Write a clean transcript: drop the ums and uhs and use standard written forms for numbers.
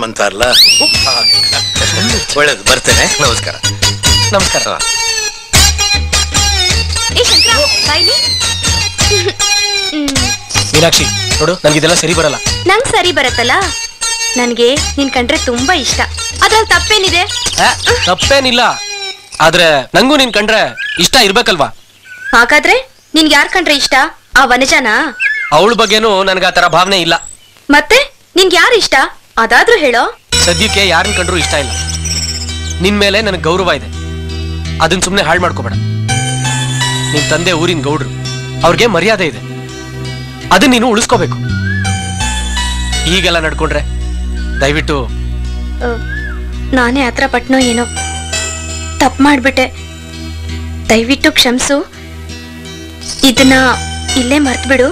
ಅಂತಾರಲ್ಲ. ಒಳ್ಳೇದು, ಬರ್ತೇನೆ. ನಮಸ್ಕಾರ. ನಮಸ್ಕಾರ. ಮೀನಾಕ್ಷಿ ನೋಡು, ನನಗಿದೆಲ್ಲ ಸರಿ ಬರಲ್ಲ. ನಂಗ್ ಸರಿ ಬರತ್ತಲ್ಲ. ನನ್ಗೆ ನಿನ್ ಕಂಡ್ರೆ ತುಂಬಾ ಇಷ್ಟ. ಅದ್ರಲ್ಲಿ ತಪ್ಪೇನಿದೆ? ತಪ್ಪೇನಿಲ್ಲ, ಆದ್ರೆ ನಂಗೂ ನಿನ್ ಕಂಡ್ರೆ ಇಷ್ಟ ಇರ್ಬೇಕಲ್ವಾ? ಹಾಗಾದ್ರೆ ನಿನ್ಗೆ ಯಾರ್ ಕಂಡ್ರೆ ಇಷ್ಟ? ಆ ವನಜಾನ? ಅವಳ ಬಗ್ಗೆನೂ ನನ್ಗೆ ಆ ತರ ಭಾವನೆ ಇಲ್ಲ. ಮತ್ತೆ ನಿನ್ಗೆ ಯಾರು ಇಷ್ಟ ಅದಾದ್ರೂ ಹೇಳೋ. ಸದ್ಯಕ್ಕೆ ಯಾರನ್ನ ಕಂಡ್ರು ಇಷ್ಟ ಇಲ್ಲ. ನಿನ್ ಮೇಲೆ ನನಗೆ ಗೌರವ ಇದೆ, ಅದನ್ನ ಸುಮ್ನೆ ಹಾಳು ಮಾಡ್ಕೋಬೇಡ. ನಿನ್ ತಂದೆ ಊರಿನ ಗೌಡ್ರು, ಅವ್ರಿಗೆ ಮರ್ಯಾದೆ ಇದೆ, ಅದನ್ನ ನೀನು ಉಳಿಸ್ಕೋಬೇಕು. ಹೀಗೆಲ್ಲ ನಡ್ಕೊಂಡ್ರೆ ದಯವಿಟ್ಟು. ನಾನೇ ಆತರ ಪಟ್ನೋ ಏನೋ ತಪ್ಪು ಮಾಡ್ಬಿಟ್ಟೆ, ದಯವಿಟ್ಟು ಕ್ಷಮಿಸು. ಇದನ್ನ ಇಲ್ಲೇ ಮರ್ತ್ಬಿಡು.